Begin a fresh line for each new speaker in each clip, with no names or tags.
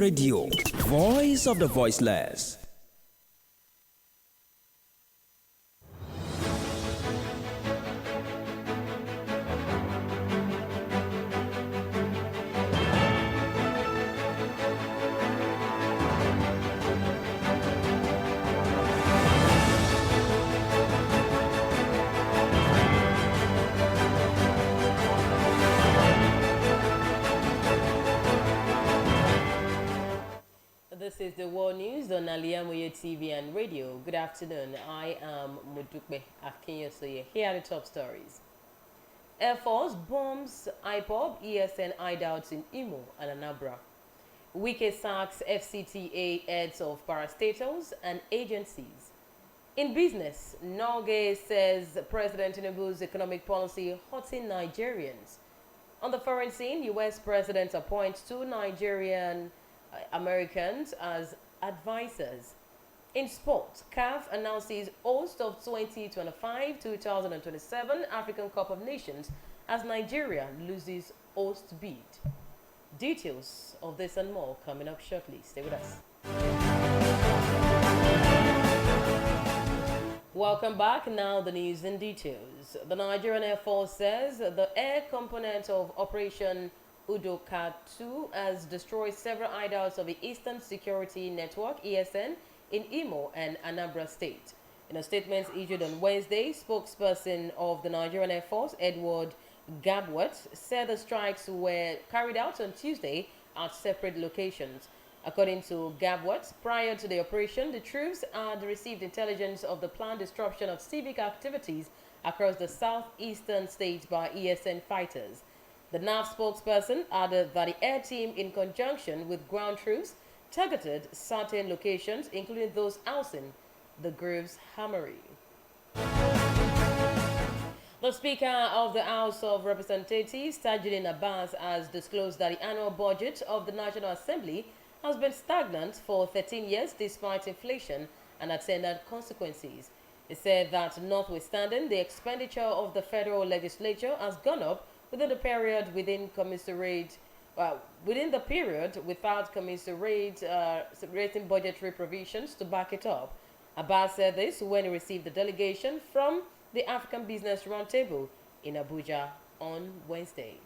Radio, voice of the voiceless.
This is the World News on Al-IyamoyeTv and radio. Good afternoon. I am Modupe, Akinyosoye. Here are the top stories. Air Force bombs IPOB, ESN hideouts in Imo and Anambra. Wike sacks FCTA heads of parastatals and agencies. In business, Norgay says President Tinubu's economic policy hurting Nigerians. On the foreign scene, U.S. President appoints 2 Nigerian Americans as advisors. In sport, CAF announces host of 2025-2027 African Cup of Nations as Nigeria loses host bid. Details of this and more coming up shortly. Stay with us. Welcome back. Now the news in details. The Nigerian Air Force says the air component of Operation Udoka 2 has destroyed several hideouts of the Eastern Security Network (ESN) in Imo and Anambra State. In a statement issued on Wednesday, spokesperson of the Nigerian Air Force, Edward Gabwet, said the strikes were carried out on Tuesday at separate locations. According to Gabwet, prior to the operation, the troops had received intelligence of the planned disruption of civic activities across the southeastern states by ESN fighters. The NAV spokesperson added that the air team, in conjunction with ground troops, targeted certain locations, including those housing the group's armory. The Speaker of the House of Representatives, Tajuddin Abbas, has disclosed that the annual budget of the National Assembly has been stagnant for 13 years despite inflation and attendant consequences. He said that notwithstanding, the expenditure of the federal legislature has gone up within the period without commensurate rating budgetary provisions to back it up. Abbas said this when he received the delegation from the African Business Roundtable in Abuja on Wednesday.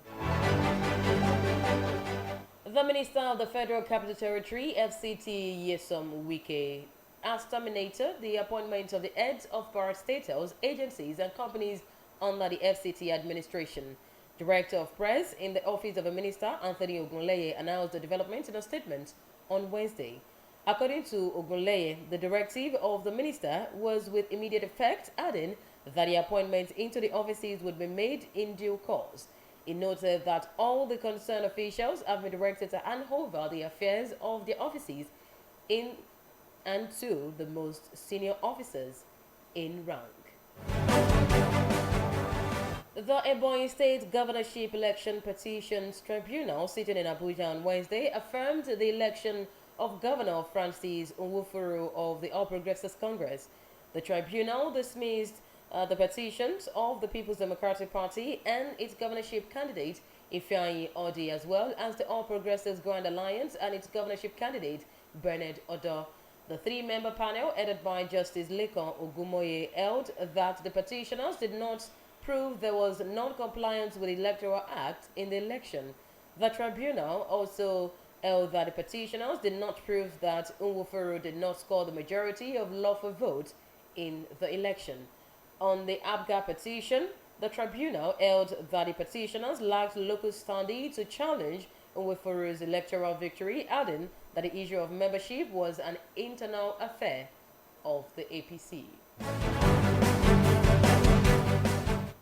The Minister of the Federal Capital Territory, FCT Nyesom Wike, has terminated the appointment of the heads of parastatals, agencies, and companies under the FCT administration. Director of Press in the Office of a Minister, Anthony Ogunleye, announced the development in a statement on Wednesday. According to Ogunleye, the directive of the minister was with immediate effect, adding that the appointments into the offices would be made in due course. He noted that all the concerned officials have been directed to hand over the affairs of the offices in and to the most senior officers in rank. The Ebonyi State Governorship Election Petitions Tribunal, sitting in Abuja on Wednesday, affirmed the election of Governor Francis Nwufuru of the All Progressives Congress. The tribunal dismissed the petitions of the People's Democratic Party and its governorship candidate, Ifeanyi Odi, as well as the All Progressives Grand Alliance and its governorship candidate, Bernard Odo. The 3-member panel, headed by Justice Lekan Ogumoye, held that the petitioners did not prove there was non-compliance with the Electoral Act in the election. The tribunal also held that the petitioners did not prove that Nwufuru did not score the majority of lawful votes in the election. On the ABGA petition, the tribunal held that the petitioners lacked local standing to challenge Nwufuru's electoral victory, adding that the issue of membership was an internal affair of the APC.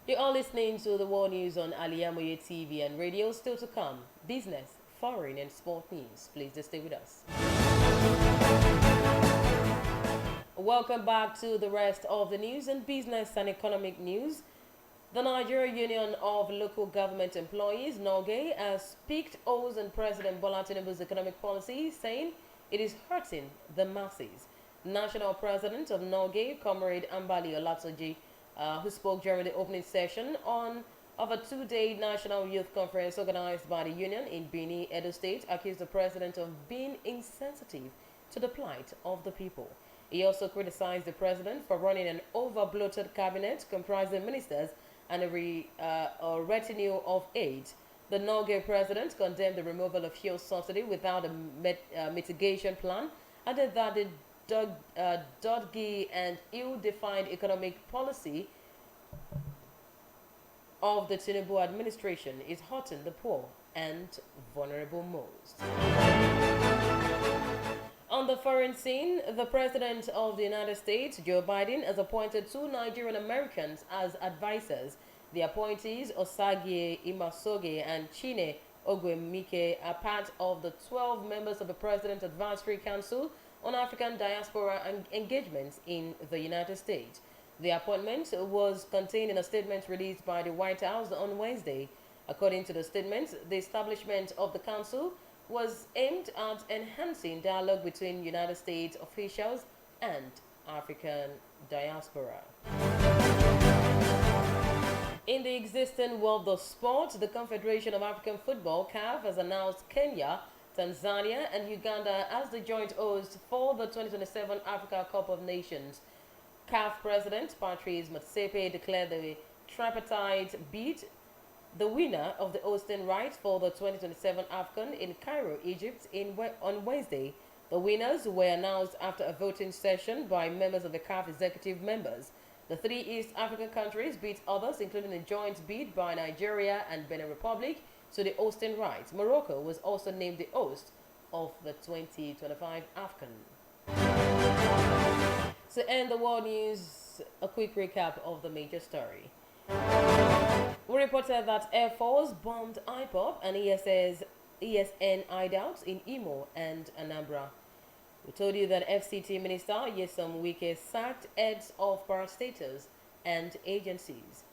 You are listening to the World News on Al-IyamoyeTV and radio. Still to come, business, foreign and sport news. Please just stay with us. Welcome back to the rest of the news and business and economic news. The Nigeria Union of Local Government Employees, NOGE, has picked holes in President Bola Tinubu's economic policy, saying it is hurting the masses. National President of NOGE, Comrade Ambali Olatoji, who spoke during the opening session on of a two-day national youth conference organized by the union in Bini, Edo State, accused the president of being insensitive to the plight of the people. He also criticized the president for running an over-bloated cabinet comprising ministers and a retinue of aides. The Norgay president condemned the removal of fuel subsidy without a mitigation plan, added that the dodgy and ill-defined economic policy of the Tinubu administration is hurting the poor and vulnerable most. On the foreign scene, the President of the United States, Joe Biden, has appointed two Nigerian Americans as advisors. The appointees, Osagie Imasoge and Chine Ogwemike, are part of the 12 members of the President's Advisory Council on African Diaspora Engagements in the United States. The appointment was contained in a statement released by the White House on Wednesday. According to the statement, the establishment of the council was aimed at enhancing dialogue between United States officials and African diaspora. In the existing world of sport, the Confederation of African Football, CAF, has announced Kenya, Tanzania, and Uganda as the joint hosts for the 2027 Africa Cup of Nations. CAF President Patrice Motsepe declared the tripartite bid the winner of the hosting rights for the 2027 AFCON in Cairo, Egypt on Wednesday. The winners were announced after a voting session by members of the CAF executive members. The three East African countries beat others, including a joint bid by Nigeria and Benin Republic, to the hosting rights. Morocco was also named the host of the 2025 AFCON. To end the world news, a quick recap of the major story. We reported that Air Force bombed IPOP and ESN hideouts in Imo and Anambra. We told you that FCT Minister Nyesom Wike sacked heads of parastatals and agencies.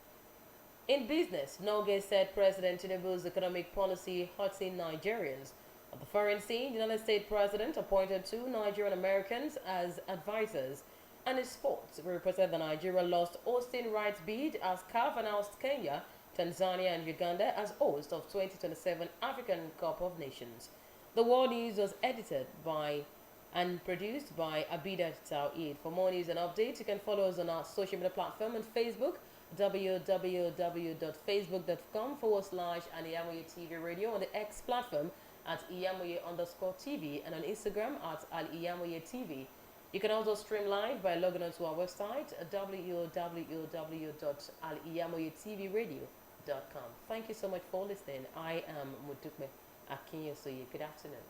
In business, Norgay said President Tinubu's economic policy hurting Nigerians. On the foreign scene, the United States President appointed two Nigerian Americans as advisors. And in sports, we reported that Nigeria lost hosting rights bid as CAF announced Kenya, Tanzania, and Uganda as hosts of 2027 African Cup of Nations. The World News was edited by and produced by Abida Tawid. For more news and updates, you can follow us on our social media platform on Facebook, www.facebook.com/Al-IyamoyeTV radio, on the X platform at Al-Iyamoye_TV, and on Instagram at Al-IyamoyeTV. You can also stream live by logging on to our website, www.Al-IyamoyeTVradio.com. Thank you so much for listening. I am Modupe Akinyosoye. Good afternoon.